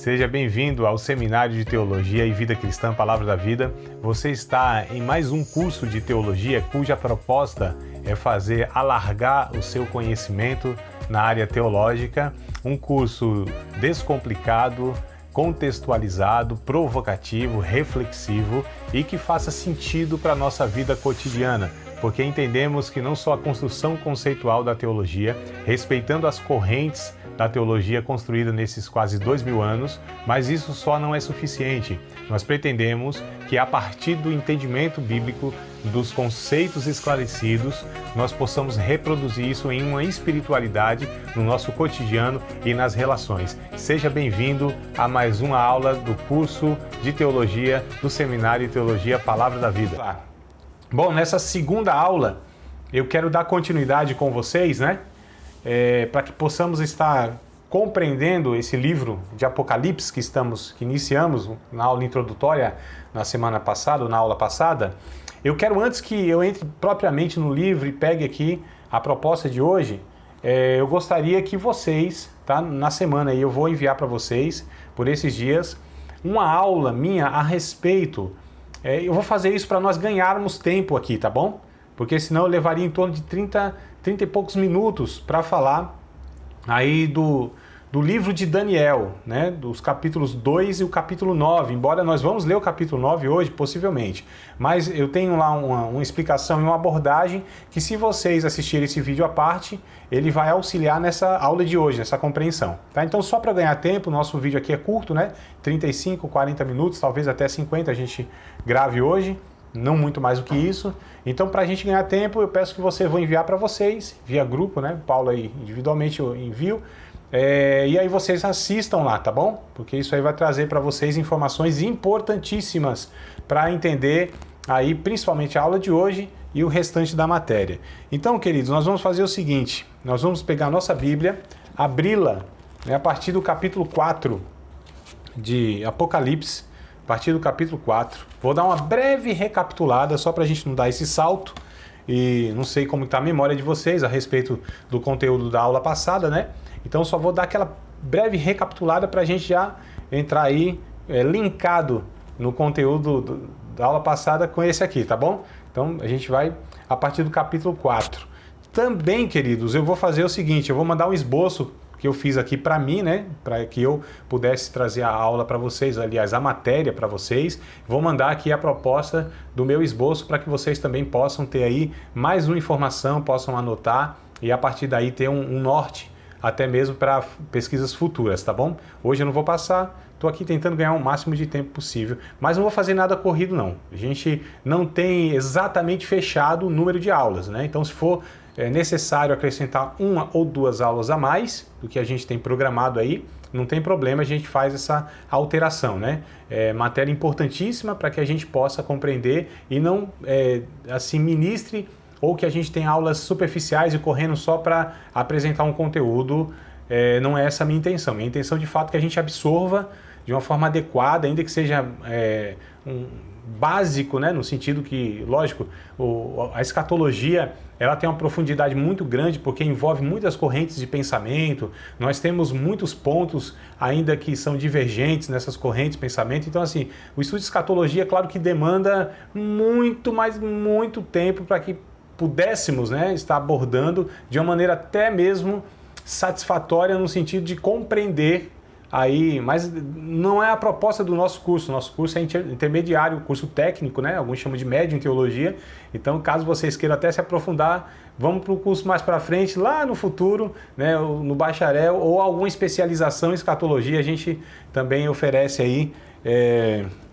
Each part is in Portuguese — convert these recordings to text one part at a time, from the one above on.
Seja bem-vindo ao Seminário de Teologia e Vida Cristã Palavra da Vida. Você está em mais um curso de teologia cuja proposta é fazer alargar o seu conhecimento na área teológica, um curso descomplicado, contextualizado, provocativo, reflexivo e que faça sentido para a nossa vida cotidiana, porque entendemos que não só a construção conceitual da teologia, respeitando as correntes da teologia construída nesses quase 2000 anos, mas isso só não é suficiente. Nós pretendemos que a partir do entendimento bíblico, dos conceitos esclarecidos, nós possamos reproduzir isso em uma espiritualidade no nosso cotidiano e nas relações. Seja bem-vindo a mais uma aula do curso de teologia do Seminário de Teologia Palavra da Vida. Bom, nessa segunda aula eu quero dar continuidade com vocês, para que possamos estar compreendendo esse livro de Apocalipse que iniciamos na aula introdutória na semana passada, ou na aula passada. Eu quero, antes que eu entre propriamente no livro e pegue aqui a proposta de hoje, eu gostaria que vocês, na semana aí, eu vou enviar para vocês, por esses dias, uma aula minha a respeito. Eu vou fazer isso para nós ganharmos tempo aqui, tá bom? Porque senão eu levaria em torno de 30 e poucos minutos para falar aí do livro de Daniel, dos capítulos 2 e o capítulo 9, embora nós vamos ler o capítulo 9 hoje, possivelmente, mas eu tenho lá uma explicação e uma abordagem que, se vocês assistirem esse vídeo à parte, ele vai auxiliar nessa aula de hoje, nessa compreensão, tá? Então, só para ganhar tempo, o nosso vídeo aqui é curto, 35, 40 minutos, talvez até 50 a gente grave hoje, não muito mais do que isso. Então, para a gente ganhar tempo, eu peço que você vou enviar para vocês, via grupo, Paulo aí individualmente eu envio, e aí vocês assistam lá, tá bom? Porque isso aí vai trazer para vocês informações importantíssimas para entender aí principalmente a aula de hoje e o restante da matéria. Então, queridos, nós vamos fazer o seguinte, nós vamos pegar a nossa Bíblia, abri-la a partir do capítulo 4 de Apocalipse, a partir do capítulo 4. Vou dar uma breve recapitulada, só para a gente não dar esse salto, e não sei como está a memória de vocês a respeito do conteúdo da aula passada, Então só vou dar aquela breve recapitulada para a gente já entrar aí linkado no conteúdo da aula passada com esse aqui, tá bom? Então a gente vai a partir do capítulo 4. Também, queridos, eu vou fazer o seguinte, eu vou mandar um esboço que eu fiz aqui para mim, para que eu pudesse trazer a aula para vocês, aliás, a matéria para vocês. Vou mandar aqui a proposta do meu esboço para que vocês também possam ter aí mais uma informação, possam anotar e a partir daí ter um norte até mesmo para pesquisas futuras, tá bom? Hoje eu não vou passar, estou aqui tentando ganhar o máximo de tempo possível, mas não vou fazer nada corrido não. A gente não tem exatamente fechado o número de aulas, Então, se for necessário acrescentar uma ou duas aulas a mais do que a gente tem programado aí, não tem problema, a gente faz essa alteração, Matéria importantíssima para que a gente possa compreender e não assim ministre ou que a gente tenha aulas superficiais e correndo só para apresentar um conteúdo. Não é essa a minha intenção. Minha intenção de fato é que a gente absorva de uma forma adequada, ainda que seja básico, no sentido que, lógico, a escatologia ela tem uma profundidade muito grande porque envolve muitas correntes de pensamento, nós temos muitos pontos ainda que são divergentes nessas correntes de pensamento, então assim, o estudo de escatologia, claro que demanda muito, mas muito tempo para que pudéssemos estar abordando de uma maneira até mesmo satisfatória no sentido de compreender aí, mas não é a proposta do nosso curso é intermediário, curso técnico, alguns chamam de médio em teologia, então caso vocês queiram até se aprofundar, vamos para o curso mais para frente, lá no futuro, no bacharel ou alguma especialização em escatologia, a gente também oferece aí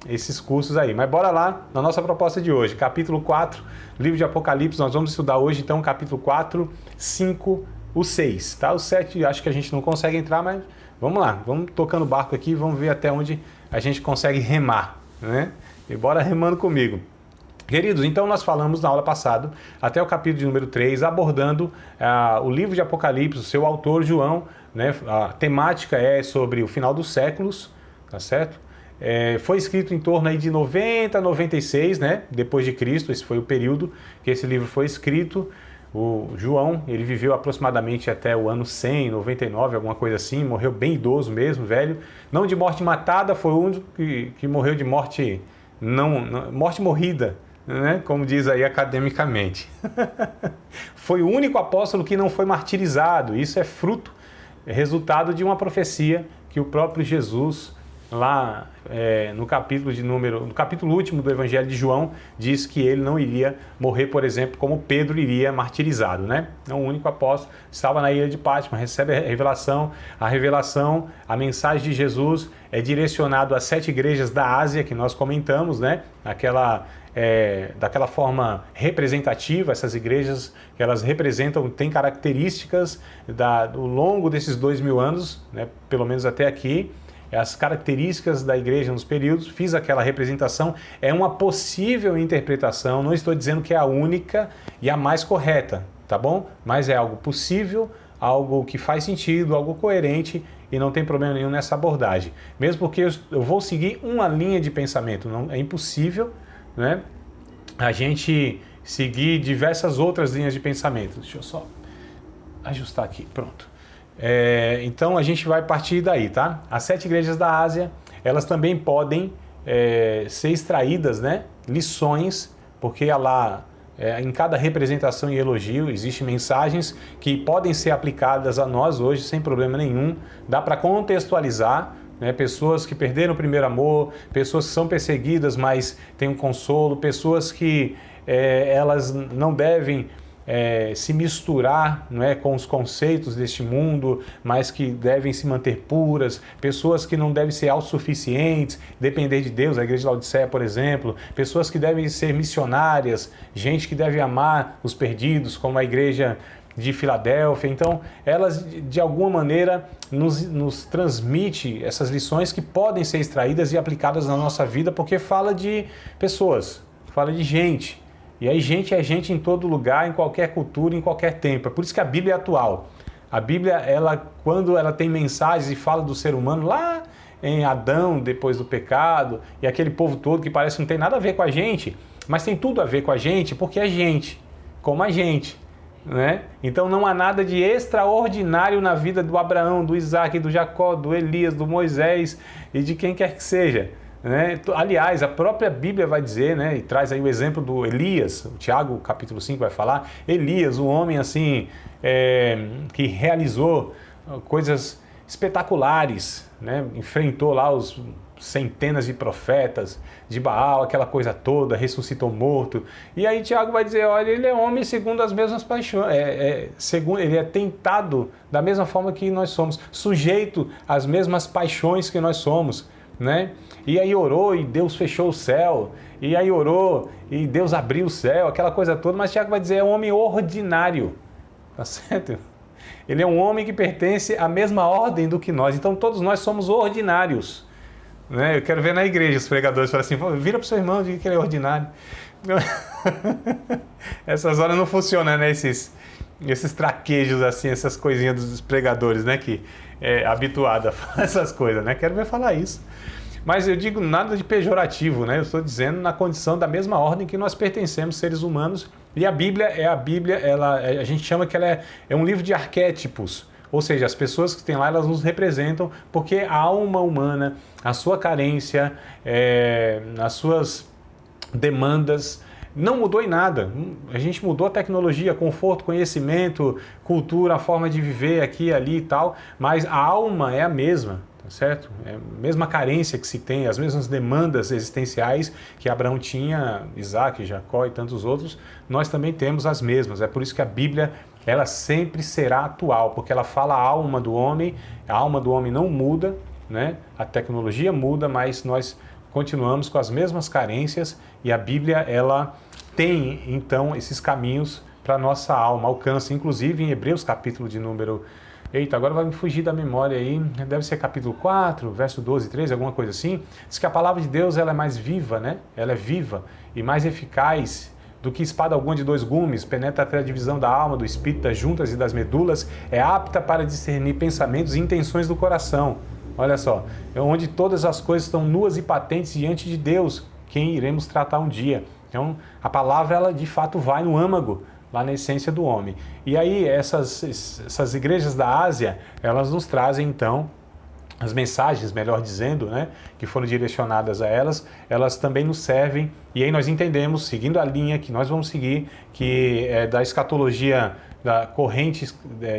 esses cursos aí, mas bora lá na nossa proposta de hoje, capítulo 4, livro de Apocalipse, nós vamos estudar hoje então capítulo 4, 5, o 6, tá? O 7 acho que a gente não consegue entrar, mas vamos lá, vamos tocando o barco aqui, vamos ver até onde a gente consegue remar, E bora remando comigo. Queridos, então nós falamos na aula passada, até o capítulo de número 3, abordando o livro de Apocalipse, o seu autor João, a temática é sobre o final dos séculos, tá certo? Foi escrito em torno aí de 90 a 96, depois de Cristo, esse foi o período que esse livro foi escrito. O João, ele viveu aproximadamente até o ano 100, 99, alguma coisa assim, morreu bem idoso mesmo, velho. Não de morte matada, foi o único que morreu de morte, morte morrida, né? Como diz aí academicamente. Foi o único apóstolo que não foi martirizado. Isso é resultado de uma profecia que o próprio Jesus, lá no capítulo último do Evangelho de João, diz que ele não iria morrer, por exemplo, como Pedro iria martirizado, né? É o único apóstolo, estava na ilha de Patmos, recebe a revelação, a mensagem de Jesus é direcionada às 7 igrejas da Ásia, que nós comentamos, né? Daquela forma representativa, essas igrejas, que elas representam, têm características ao longo desses 2000 anos, né? Pelo menos até aqui, as características da igreja nos períodos, fiz aquela representação, é uma possível interpretação, não estou dizendo que é a única e a mais correta, tá bom? Mas é algo possível, algo que faz sentido, algo coerente e não tem problema nenhum nessa abordagem. Mesmo porque eu vou seguir uma linha de pensamento, não, é impossível, né, a gente seguir diversas outras linhas de pensamento. Deixa eu só ajustar aqui, pronto. Então a gente vai partir daí, tá? As 7 igrejas da Ásia, elas também podem ser extraídas, né, lições, porque lá em cada representação e elogio existem mensagens que podem ser aplicadas a nós hoje sem problema nenhum. Dá para contextualizar, né? Pessoas que perderam o primeiro amor, pessoas que são perseguidas, mas têm um consolo, pessoas que elas não devem se misturar, não é, com os conceitos deste mundo, mas que devem se manter puras, pessoas que não devem ser autossuficientes, depender de Deus, a igreja de Laodiceia, por exemplo, pessoas que devem ser missionárias, gente que deve amar os perdidos, como a igreja de Filadélfia. Então, elas de alguma maneira nos transmite essas lições que podem ser extraídas e aplicadas na nossa vida, porque fala de pessoas, fala de gente. E aí gente é gente em todo lugar, em qualquer cultura, em qualquer tempo. É por isso que a Bíblia é atual. A Bíblia, quando ela tem mensagens e fala do ser humano lá em Adão, depois do pecado, e aquele povo todo que parece que não tem nada a ver com a gente, mas tem tudo a ver com a gente, porque é gente, como a gente, né? Então não há nada de extraordinário na vida do Abraão, do Isaac, do Jacó, do Elias, do Moisés e de quem quer que seja. Né? Aliás, a própria Bíblia vai dizer, né, e traz aí o exemplo do Elias, o Tiago capítulo 5 vai falar, Elias, um homem assim, que realizou coisas espetaculares, né? Enfrentou lá os centenas de profetas de Baal, aquela coisa toda, ressuscitou morto. E aí Tiago vai dizer, olha, ele é homem segundo as mesmas paixões, ele é tentado da mesma forma que nós somos, sujeito às mesmas paixões que nós somos, né? E aí orou e Deus fechou o céu, e aí orou e Deus abriu o céu, aquela coisa toda, mas Tiago vai dizer, é um homem ordinário, tá certo? Ele é um homem que pertence à mesma ordem do que nós, então todos nós somos ordinários, né? Eu quero ver na igreja os pregadores falam assim, vira para o seu irmão e diga que ele é ordinário. Essas horas não funcionam, né? Esses traquejos assim, essas coisinhas dos pregadores, né? Que é habituado a falar essas coisas, né? Quero ver falar isso. Mas eu digo nada de pejorativo, né? Eu estou dizendo na condição da mesma ordem que nós pertencemos, seres humanos. E a Bíblia, a gente chama que ela é um livro de arquétipos. Ou seja, as pessoas que tem lá, elas nos representam, porque a alma humana, a sua carência, as suas demandas, não mudou em nada. A gente mudou a tecnologia, conforto, conhecimento, cultura, a forma de viver aqui, ali e tal, mas a alma é a mesma, tá certo? É a mesma carência que se tem, as mesmas demandas existenciais que Abraão tinha, Isaac, Jacó e tantos outros, nós também temos as mesmas. É por isso que a Bíblia, ela sempre será atual, porque ela fala a alma do homem não muda, né? A tecnologia muda, mas nós continuamos com as mesmas carências e a Bíblia, ela tem então esses caminhos para a nossa alma, alcança, inclusive em Hebreus capítulo de número... Eita, agora vai me fugir da memória aí, deve ser capítulo 4, verso 12 e 13, alguma coisa assim. Diz que a palavra de Deus, ela é mais viva, né? Ela é viva e mais eficaz do que espada alguma de 2 gumes, penetra até a divisão da alma, do espírito, das juntas e das medulas, é apta para discernir pensamentos e intenções do coração. Olha só, é onde todas as coisas estão nuas e patentes diante de Deus, quem iremos tratar um dia. Então, a palavra, ela de fato vai no âmago, lá na essência do homem. E aí essas igrejas da Ásia, elas nos trazem então as mensagens, melhor dizendo, né, que foram direcionadas a elas, elas também nos servem, e aí nós entendemos, seguindo a linha que nós vamos seguir, que é da escatologia, da corrente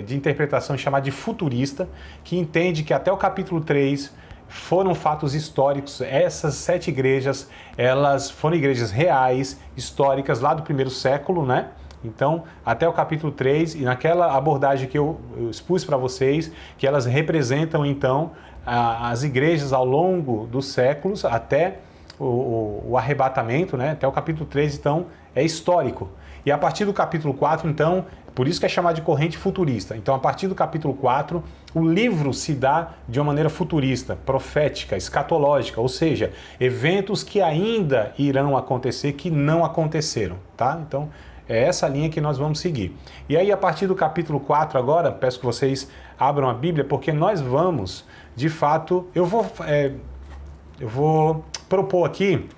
de interpretação chamada de futurista, que entende que até o capítulo 3 foram fatos históricos. Essas 7 igrejas, elas foram igrejas reais, históricas, lá do primeiro século, né? Então, até o capítulo 3, e naquela abordagem que eu expus para vocês, que elas representam, então, as igrejas ao longo dos séculos, até o arrebatamento, né? Até o capítulo 3, então, é histórico. E a partir do capítulo 4, então, por isso que é chamado de corrente futurista. Então, a partir do capítulo 4, o livro se dá de uma maneira futurista, profética, escatológica, ou seja, eventos que ainda irão acontecer, que não aconteceram, tá? Então, é essa linha que nós vamos seguir. E aí, a partir do capítulo 4 agora, peço que vocês abram a Bíblia, porque nós vamos, de fato, eu vou propor aqui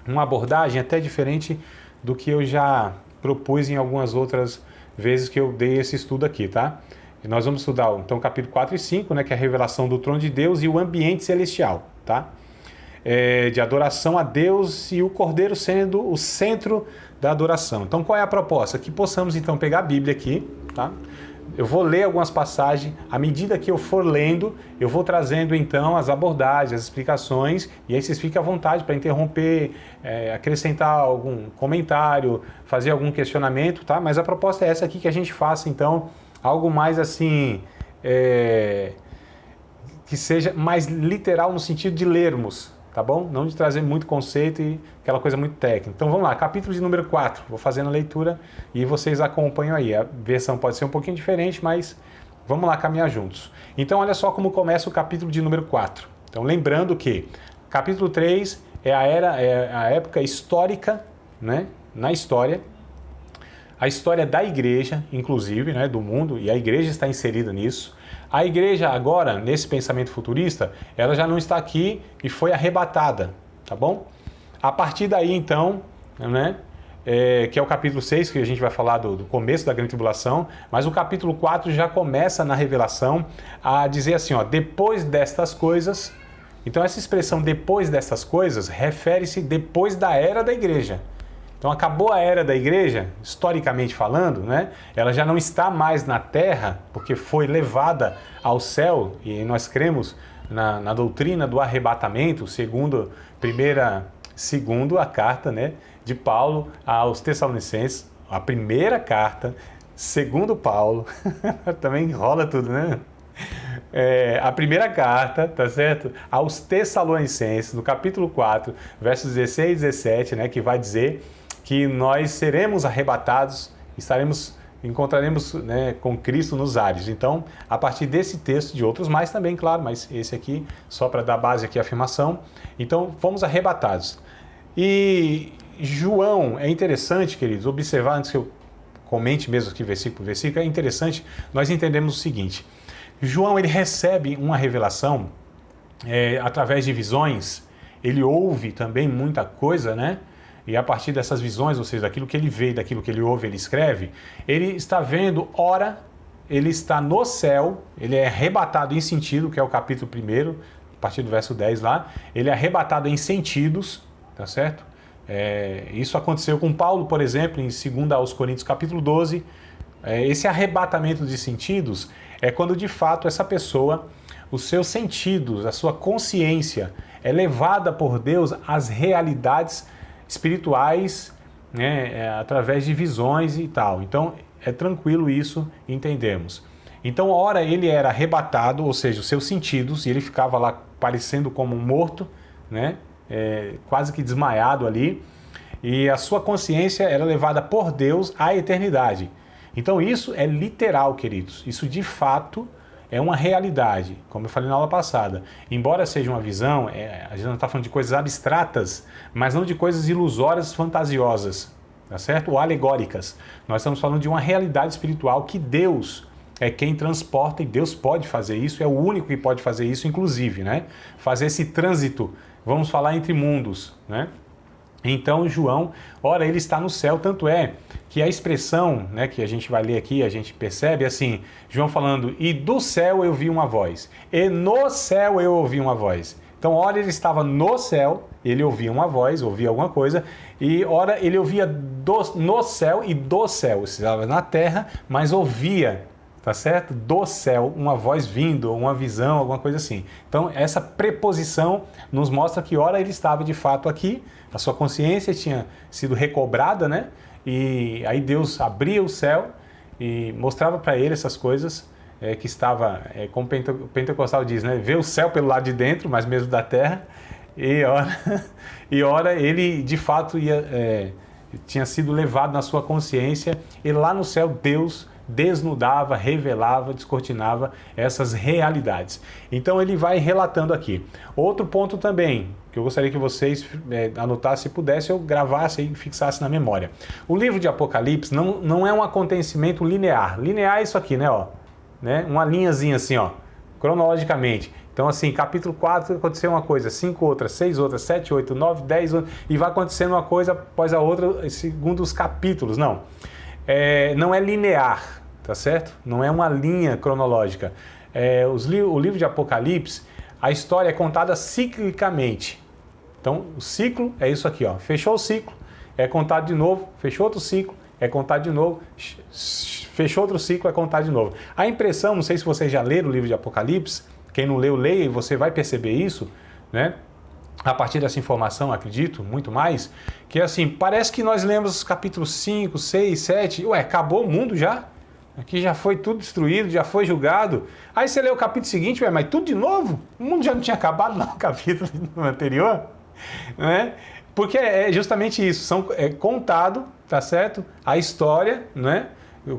uma abordagem até diferente do que eu já propus em algumas outras vezes que eu dei esse estudo aqui, tá? E nós vamos estudar, então, capítulo 4 e 5, né, que é a revelação do trono de Deus e o ambiente celestial, tá? De adoração a Deus e o Cordeiro sendo o centro da adoração. Então, qual é a proposta? Que possamos, então, pegar a Bíblia aqui, tá? Eu vou ler algumas passagens, à medida que eu for lendo, eu vou trazendo, então, as abordagens, as explicações, e aí vocês fiquem à vontade para interromper, acrescentar algum comentário, fazer algum questionamento, tá? Mas a proposta é essa aqui, que a gente faça, então, algo mais assim, que seja mais literal no sentido de lermos, tá bom? Não de trazer muito conceito e aquela coisa muito técnica. Então vamos lá, capítulo de número 4, vou fazendo a leitura e vocês acompanham aí. A versão pode ser um pouquinho diferente, mas vamos lá caminhar juntos. Então olha só como começa o capítulo de número 4. Então lembrando que capítulo 3 é a época histórica, né? Na história, a história da igreja, inclusive, né, do mundo, e a igreja está inserida nisso. A igreja agora, nesse pensamento futurista, ela já não está aqui e foi arrebatada, tá bom? A partir daí, então, né, que é o capítulo 6, que a gente vai falar do começo da grande tribulação, mas o capítulo 4 já começa na revelação a dizer assim, ó, depois destas coisas. Então essa expressão depois destas coisas refere-se depois da era da igreja. Então acabou a era da igreja, historicamente falando, né? Ela já não está mais na terra, porque foi levada ao céu, e nós cremos na doutrina do arrebatamento, segundo a carta, né, de Paulo aos Tessalonicenses, a primeira carta, segundo Paulo, também enrola tudo, né? A primeira carta, tá certo? Aos Tessalonicenses, no capítulo 4, versos 16 e 17, né, que vai dizer que nós seremos arrebatados, encontraremos, né, com Cristo nos ares. Então, a partir desse texto, de outros mais também, claro, mas esse aqui, só para dar base aqui à afirmação. Então, fomos arrebatados. E João, é interessante, queridos, observar, antes que eu comente mesmo aqui versículo por versículo, é interessante nós entendemos o seguinte: João, ele recebe uma revelação através de visões, ele ouve também muita coisa, né? E a partir dessas visões, ou seja, daquilo que ele vê, daquilo que ele ouve, ele escreve, ele está vendo, ora, ele está no céu, ele é arrebatado em sentido, que é o capítulo 1, a partir do verso 10 lá, ele é arrebatado em sentidos, tá certo? Isso aconteceu com Paulo, por exemplo, em 2 aos Coríntios, capítulo 12. Esse arrebatamento de sentidos é quando, de fato, essa pessoa, os seus sentidos, a sua consciência é levada por Deus às realidades espirituais, né, através de visões e tal. Então, é tranquilo isso, entendemos. Então, ora, ele era arrebatado, ou seja, os seus sentidos, e ele ficava lá parecendo como um morto, né, quase que desmaiado ali, e a sua consciência era levada por Deus à eternidade. Então, isso é literal, queridos. Isso, de fato, é uma realidade, como eu falei na aula passada. Embora seja uma visão, a gente não está falando de coisas abstratas, mas não de coisas ilusórias, fantasiosas, tá certo? Ou alegóricas. Nós estamos falando de uma realidade espiritual que Deus é quem transporta, e Deus pode fazer isso, é o único que pode fazer isso, inclusive, né? Fazer esse trânsito, vamos falar entre mundos, né? Então João, ora, ele está no céu, tanto é que a expressão, né, que a gente vai ler aqui, a gente percebe assim, João falando, e do céu eu vi uma voz, e no céu eu ouvi uma voz. Então, ora ele estava no céu, ele ouvia uma voz, ouvia alguma coisa, e ora ele ouvia no céu e do céu, estava na terra, mas ouvia, tá certo? Do céu, uma voz vindo, uma visão, alguma coisa assim. Então, essa preposição nos mostra que ora ele estava de fato aqui, a sua consciência tinha sido recobrada, né? E aí Deus abria o céu e mostrava para ele essas coisas, que estava, como o pentecostal diz, né? Ver o céu pelo lado de dentro, mas mesmo da terra, e ora ele de fato tinha sido levado na sua consciência, e lá no céu Deus desnudava, revelava, descortinava essas realidades. Então ele vai relatando aqui. Outro ponto também, que eu gostaria que vocês anotassem, se pudesse, eu gravasse e fixasse na memória. O livro de Apocalipse não é um acontecimento linear. Linear é isso aqui, né? Ó, né? Uma linhazinha assim, ó, cronologicamente. Então assim, capítulo 4 aconteceu uma coisa, 5 outras, 6 outras, 7, 8, 9, 10 outras, e vai acontecendo uma coisa após a outra, segundo os capítulos. Não. Não é linear, tá certo? Não é uma linha cronológica. O livro de Apocalipse, a história é contada ciclicamente. Então, o ciclo é isso aqui, ó. Fechou o ciclo, é contado de novo, fechou outro ciclo, é contado de novo, fechou outro ciclo, é contado de novo. A impressão, não sei se vocês já leram o livro de Apocalipse, quem não leu, leia, e você vai perceber isso, né? A partir dessa informação, acredito, muito mais, que assim, parece que nós lemos capítulos 5, 6, 7, acabou o mundo já? Aqui já foi tudo destruído, já foi julgado. Aí você lê o capítulo seguinte, mas tudo de novo? O mundo já não tinha acabado no capítulo anterior? Né? Porque é justamente isso, é contado, tá certo? A história, né?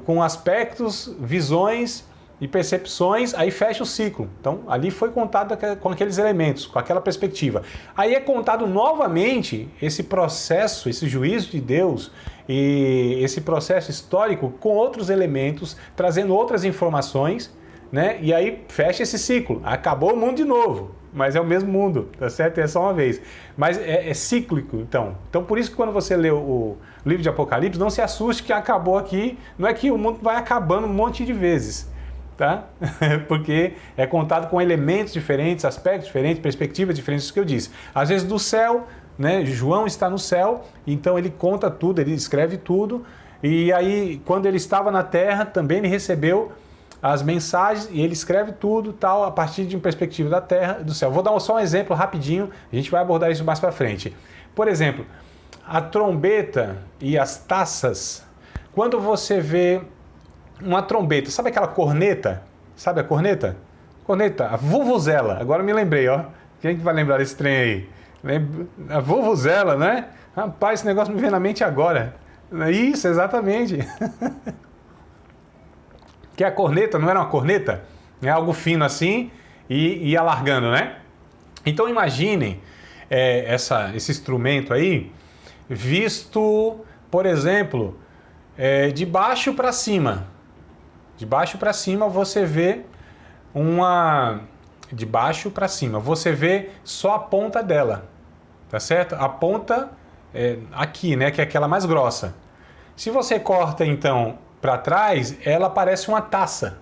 Com aspectos, visões e percepções, aí fecha o ciclo. Então, ali foi contado com aqueles elementos, com aquela perspectiva. Aí é contado novamente esse processo, esse juízo de Deus e esse processo histórico com outros elementos, trazendo outras informações, né? E aí fecha esse ciclo. Acabou o mundo de novo, mas é o mesmo mundo, tá certo? É só uma vez. Mas é cíclico, então. Então, por isso que quando você lê o livro de Apocalipse, não se assuste que acabou aqui. Não é que o mundo vai acabando um monte de vezes. Tá? Porque é contado com elementos diferentes, aspectos diferentes, perspectivas diferentes, isso que eu disse. Às vezes do céu, né? João está no céu, então ele conta tudo, ele escreve tudo, e aí quando ele estava na terra, também ele recebeu as mensagens, e ele escreve tudo, tal, a partir de uma perspectiva da terra, do céu. Vou dar só um exemplo rapidinho, a gente vai abordar isso mais para frente. Por exemplo, a trombeta e as taças, quando você vê uma trombeta, sabe aquela corneta? Sabe a corneta? Corneta, a vuvuzela. Agora me lembrei, ó. Quem que vai lembrar desse trem aí? A vuvuzela, né? Rapaz, esse negócio me vem na mente agora. Isso, exatamente. Que a corneta não era uma corneta? É algo fino assim e ia largando, né? Então imaginem esse instrumento aí visto, por exemplo, de baixo para cima. De baixo para cima você vê de baixo para cima você vê só a ponta dela, tá certo? A ponta aqui, né, que é aquela mais grossa. Se você corta então para trás, ela parece uma taça,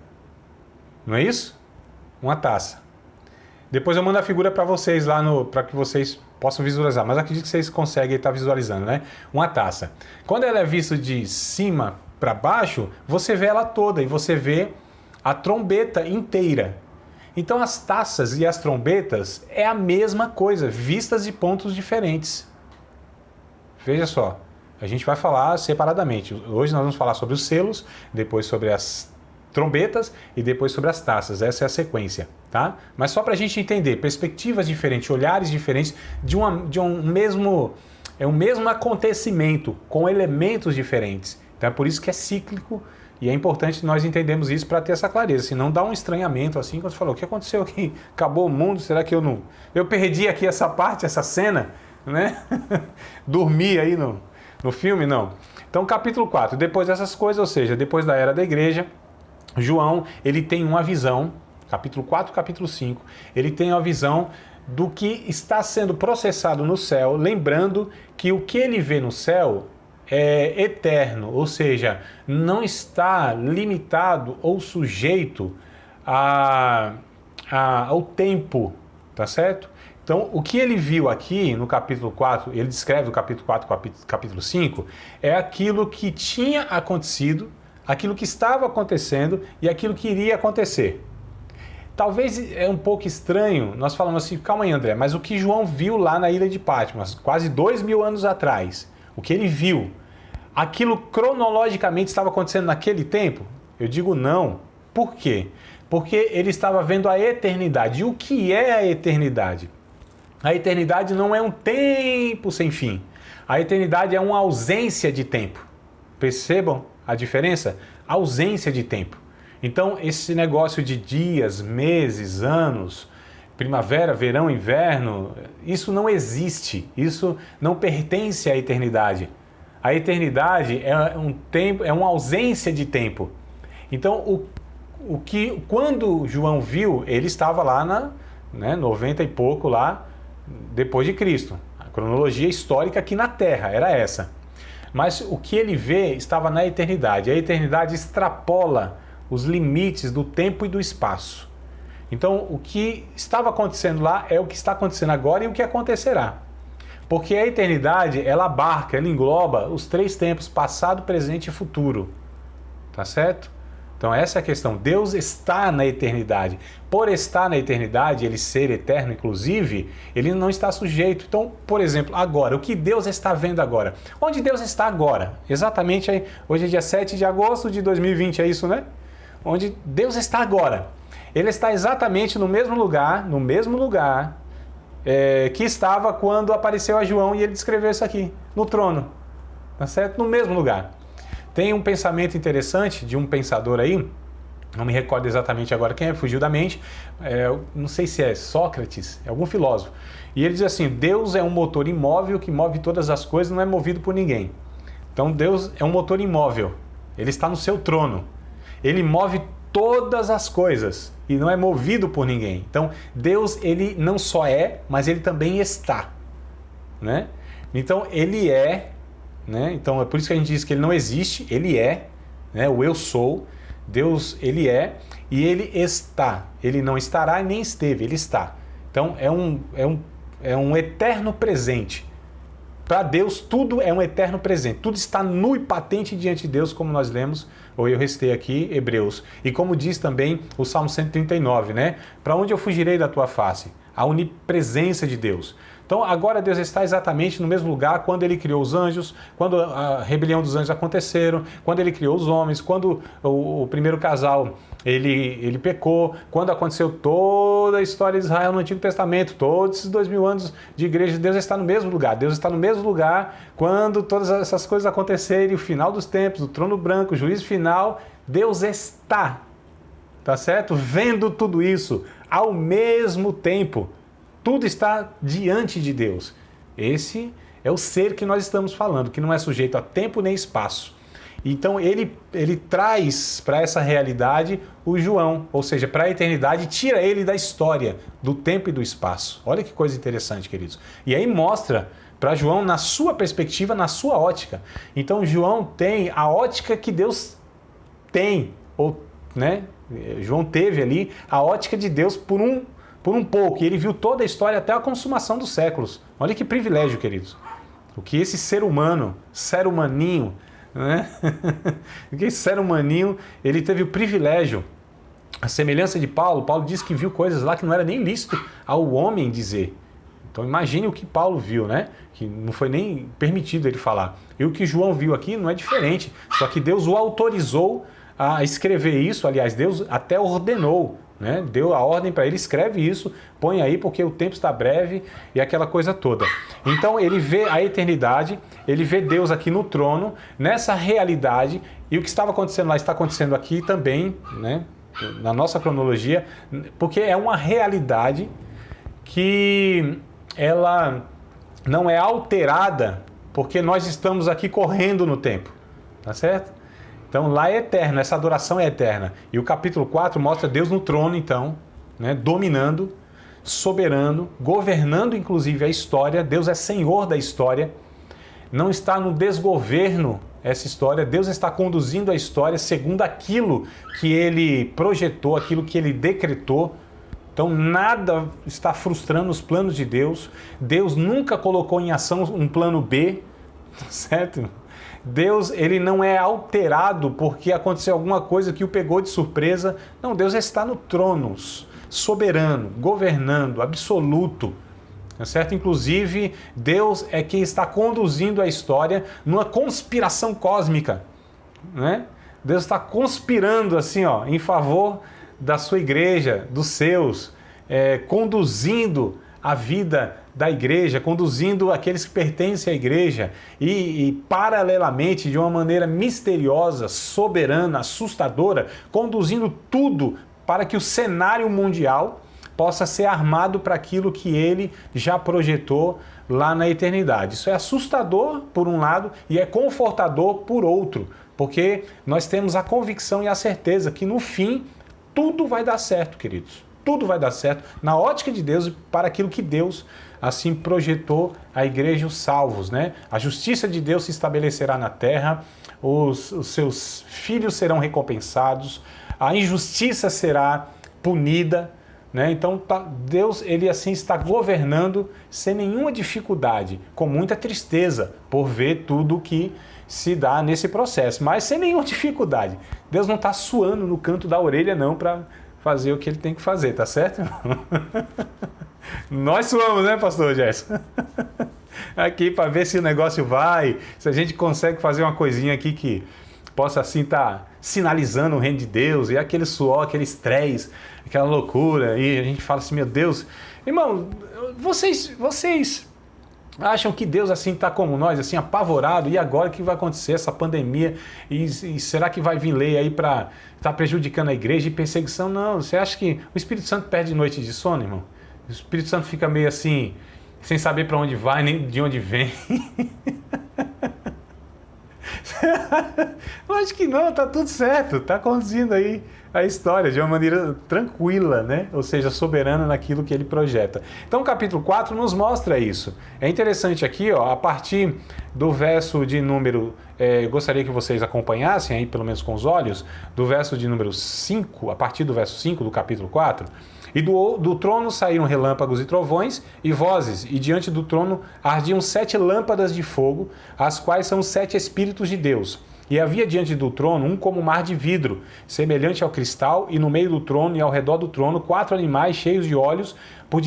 não é isso? Uma taça. Depois eu mando a figura para vocês lá para que vocês possam visualizar, mas acredito que vocês conseguem estar visualizando, né? Uma taça. Quando ela é vista de cima para baixo, você vê ela toda e você vê a trombeta inteira. Então as taças e as trombetas é a mesma coisa, vistas de pontos diferentes. Veja só, a gente vai falar separadamente. Hoje nós vamos falar sobre os selos, depois sobre as trombetas e depois sobre as taças. Essa é a sequência, tá? Mas só para a gente entender, perspectivas diferentes, olhares diferentes de um mesmo acontecimento com elementos diferentes. Então é por isso que é cíclico e é importante nós entendermos isso para ter essa clareza. Senão dá um estranhamento assim, quando você falou, o que aconteceu aqui? Acabou o mundo? Será que eu perdi aqui essa parte, essa cena? Né? Dormi aí no filme? Não. Então capítulo 4, depois dessas coisas, ou seja, depois da era da igreja, João, ele tem uma visão, capítulo 4, capítulo 5, ele tem uma visão do que está sendo processado no céu, lembrando que o que ele vê no céu é eterno, ou seja, não está limitado ou sujeito ao tempo, tá certo? Então, o que ele viu aqui no capítulo 4, ele descreve o capítulo 4, capítulo 5, é aquilo que tinha acontecido, aquilo que estava acontecendo e aquilo que iria acontecer. Talvez é um pouco estranho, nós falamos assim, calma aí André, mas o que João viu lá na ilha de Patmos, quase 2000 anos atrás, o que ele viu, aquilo cronologicamente estava acontecendo naquele tempo? Eu digo não. Por quê? Porque ele estava vendo a eternidade. E o que é a eternidade? A eternidade não é um tempo sem fim. A eternidade é uma ausência de tempo. Percebam a diferença? Ausência de tempo. Então, esse negócio de dias, meses, anos, primavera, verão, inverno, isso não existe. Isso não pertence à eternidade. A eternidade é um tempo, é uma ausência de tempo. Então, quando João viu, ele estava lá 90 e pouco lá depois de Cristo. A cronologia histórica aqui na Terra era essa. Mas o que ele vê estava na eternidade. A eternidade extrapola os limites do tempo e do espaço. Então, o que estava acontecendo lá é o que está acontecendo agora e o que acontecerá. Porque a eternidade, ela abarca, ela engloba os 3 tempos, passado, presente e futuro. Tá certo? Então essa é a questão. Deus está na eternidade. Por estar na eternidade, ele ser eterno, inclusive, ele não está sujeito. Então, por exemplo, agora, o que Deus está vendo agora? Onde Deus está agora? Exatamente aí, hoje é dia 7 de agosto de 2020, é isso, né? Onde Deus está agora. Ele está exatamente no mesmo lugar que estava quando apareceu a João e ele descreveu isso aqui, no trono. Tá certo? No mesmo lugar. Tem um pensamento interessante de um pensador aí, não me recordo exatamente agora quem é, fugiu da mente, não sei se é Sócrates, é algum filósofo. E ele diz assim, Deus é um motor imóvel que move todas as coisas, não é movido por ninguém. Então Deus é um motor imóvel, ele está no seu trono, ele move todas as coisas e não é movido por ninguém. Então Deus, ele não só é, mas ele também está, né? Então ele é, né? Então é por isso que a gente diz que ele não existe, ele é, né? O eu sou, Deus ele é e ele está, ele não estará e nem esteve, ele está. Então é um eterno presente. Para Deus tudo é um eterno presente, tudo está nu e patente diante de Deus, como nós lemos, ou eu restei aqui, Hebreus. E como diz também o Salmo 139, né? Para onde eu fugirei da tua face? A onipresença de Deus. Então agora Deus está exatamente no mesmo lugar quando ele criou os anjos, quando a rebelião dos anjos aconteceram, quando ele criou os homens, quando o primeiro casal ele pecou, quando aconteceu toda a história de Israel no Antigo Testamento, todos esses 2000 anos de igreja, Deus está no mesmo lugar. Deus está no mesmo lugar quando todas essas coisas acontecerem, o final dos tempos, o trono branco, o juízo final, Deus está, tá certo? Vendo tudo isso ao mesmo tempo. Tudo está diante de Deus. Esse é o ser que nós estamos falando, que não é sujeito a tempo nem espaço. Então ele traz para essa realidade o João, ou seja, para a eternidade, tira ele da história, do tempo e do espaço. Olha que coisa interessante, queridos. E aí mostra para João na sua perspectiva, na sua ótica. Então João tem a ótica que Deus tem, ou, né? João teve ali a ótica de Deus por um pouco, e ele viu toda a história até a consumação dos séculos. Olha que privilégio, queridos. O que esse ser humaninho, né? O que esse ser humaninho, ele teve o privilégio. A semelhança de Paulo diz que viu coisas lá que não era nem lícito ao homem dizer. Então imagine o que Paulo viu, né? Que não foi nem permitido ele falar. E o que João viu aqui não é diferente, só que Deus o autorizou a escrever isso, aliás, Deus até ordenou, né? Deu a ordem para ele, escreve isso, põe aí porque o tempo está breve e aquela coisa toda. Então ele vê a eternidade, ele vê Deus aqui no trono, nessa realidade, e o que estava acontecendo lá está acontecendo aqui também, né? Na nossa cronologia, porque é uma realidade que ela não é alterada porque nós estamos aqui correndo no tempo, tá certo? Então lá é eterno, essa adoração é eterna. E o capítulo 4 mostra Deus no trono, então, né, dominando, soberano, governando inclusive a história. Deus é Senhor da história. Não está no desgoverno essa história. Deus está conduzindo a história segundo aquilo que Ele projetou, aquilo que Ele decretou. Então nada está frustrando os planos de Deus. Deus nunca colocou em ação um plano B, certo? Deus, ele não é alterado porque aconteceu alguma coisa que o pegou de surpresa. Não, Deus está no trono, soberano, governando, absoluto, certo? Inclusive, Deus é quem está conduzindo a história numa conspiração cósmica, né? Deus está conspirando assim, ó, em favor da sua igreja, dos seus, conduzindo a vida da igreja, conduzindo aqueles que pertencem à igreja e paralelamente, de uma maneira misteriosa, soberana, assustadora, conduzindo tudo para que o cenário mundial possa ser armado para aquilo que ele já projetou lá na eternidade. Isso é assustador por um lado e é confortador por outro, porque nós temos a convicção e a certeza que no fim tudo vai dar certo, queridos. Tudo vai dar certo na ótica de Deus para aquilo que Deus assim projetou a igreja, os salvos, né? A justiça de Deus se estabelecerá na terra, os seus filhos serão recompensados, a injustiça será punida, né? Então Deus, ele assim está governando sem nenhuma dificuldade, com muita tristeza por ver tudo que se dá nesse processo, mas sem nenhuma dificuldade. Deus não está suando no canto da orelha não para fazer o que ele tem que fazer, tá certo? Nós suamos, né, pastor Gerson? Aqui para ver se o negócio vai, se a gente consegue fazer uma coisinha aqui que possa assim estar sinalizando o reino de Deus, e aquele suor, aquele estresse, aquela loucura, e a gente fala assim, meu Deus, irmão, vocês acham que Deus assim está como nós, assim apavorado, e agora o que vai acontecer, essa pandemia, e será que vai vir lei aí para estar prejudicando a igreja e perseguição? Não, você acha que o Espírito Santo perde noite de sono, irmão? O Espírito Santo fica meio assim, sem saber para onde vai, nem de onde vem. Lógico que não, tá tudo certo, tá conduzindo aí a história de uma maneira tranquila, né? Ou seja, soberana naquilo que ele projeta. Então o capítulo 4 nos mostra isso. É interessante aqui, ó, a partir do verso de número, gostaria que vocês acompanhassem aí, pelo menos com os olhos, do verso de número 5, a partir do verso 5 do capítulo 4, e do trono saíram relâmpagos e trovões e vozes, e diante do trono ardiam 7 lâmpadas de fogo, as quais são os 7 Espíritos de Deus. E havia diante do trono um como mar de vidro, semelhante ao cristal, e no meio do trono e ao redor do trono 4 animais cheios de olhos, por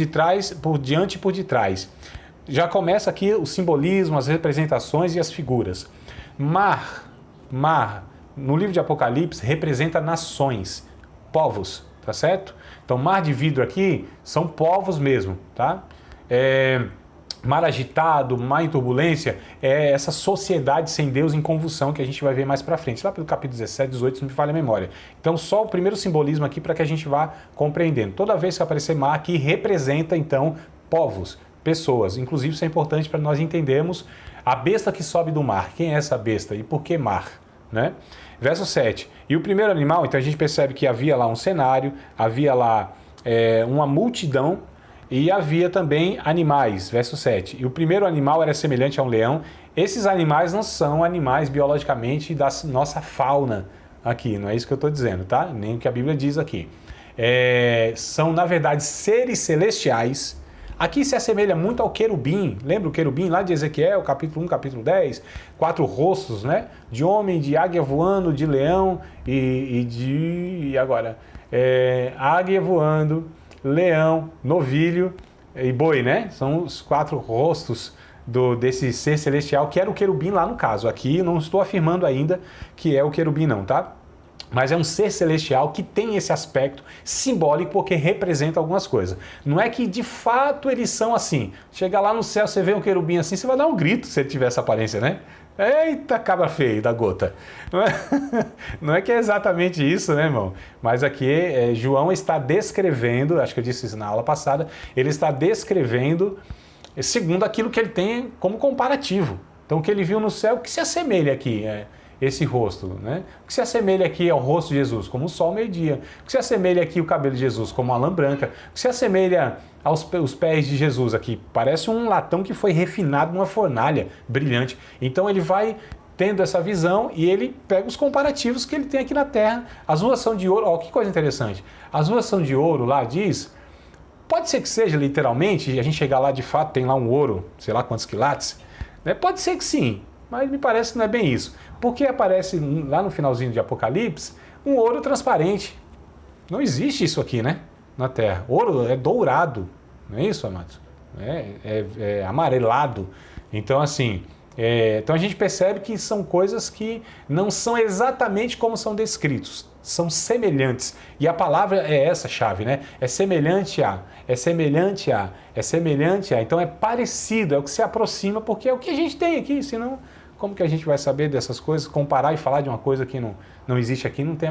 diante e por detrás. Já começa aqui o simbolismo, as representações e as figuras. Mar, no livro de Apocalipse, representa nações, povos, tá certo? Então, mar de vidro aqui são povos mesmo, tá? Mar agitado, mar em turbulência, é essa sociedade sem Deus em convulsão que a gente vai ver mais pra frente, lá pelo capítulo 17, 18, se não me falha a memória. Então, só o primeiro simbolismo aqui para que a gente vá compreendendo. Toda vez que aparecer mar aqui, representa, então, povos, pessoas. Inclusive, isso é importante para nós entendermos a besta que sobe do mar. Quem é essa besta e por que mar, né? Verso 7. E o primeiro animal, então a gente percebe que havia lá um cenário, havia lá uma multidão e havia também animais. Verso 7. E o primeiro animal era semelhante a um leão. Esses animais não são animais biologicamente da nossa fauna aqui, não é isso que eu estou dizendo, tá? Nem o que a Bíblia diz aqui. São, na verdade, seres celestiais. Aqui se assemelha muito ao querubim. Lembra o querubim lá de Ezequiel, capítulo 1, capítulo 10? 4 rostos, né? De homem, de águia voando, de leão e agora? Águia voando, leão, novilho e boi, né? São os 4 rostos desse ser celestial, que era o querubim lá no caso. Aqui não estou afirmando ainda que é o querubim não, tá? Mas é um ser celestial que tem esse aspecto simbólico porque representa algumas coisas. Não é que de fato eles são assim. Chega lá no céu, você vê um querubim assim, você vai dar um grito se ele tiver essa aparência, né? Eita, cabra feio da gota. Não é que é exatamente isso, né, irmão? Mas aqui João está descrevendo, acho que eu disse isso na aula passada, ele está descrevendo segundo aquilo que ele tem como comparativo. Então o que ele viu no céu, que se assemelha aqui. esse rosto, né? O que se assemelha aqui ao rosto de Jesus? Como o sol ao meio-dia. O que se assemelha aqui o cabelo de Jesus? Como a lã branca. O que se assemelha os pés de Jesus aqui? Parece um latão que foi refinado numa fornalha brilhante. Então ele vai tendo essa visão e ele pega os comparativos que ele tem aqui na Terra. As ruas são de ouro. Ó, que coisa interessante. As ruas são de ouro lá, diz... Pode ser que seja literalmente, e a gente chegar lá de fato, tem lá um ouro, sei lá quantos quilates, né? Pode ser que sim, mas me parece que não é bem isso. Porque aparece lá no finalzinho de Apocalipse um ouro transparente. Não existe isso aqui, né? Na Terra. Ouro é dourado, não é isso, amados? É amarelado. Então, assim, então a gente percebe que são coisas que não são exatamente como são descritos. São semelhantes. E a palavra é essa chave, né? É semelhante a, é semelhante a, é semelhante a. Então é parecido, é o que se aproxima, porque é o que a gente tem aqui, senão como que a gente vai saber dessas coisas, comparar e falar de uma coisa que não existe aqui, não tem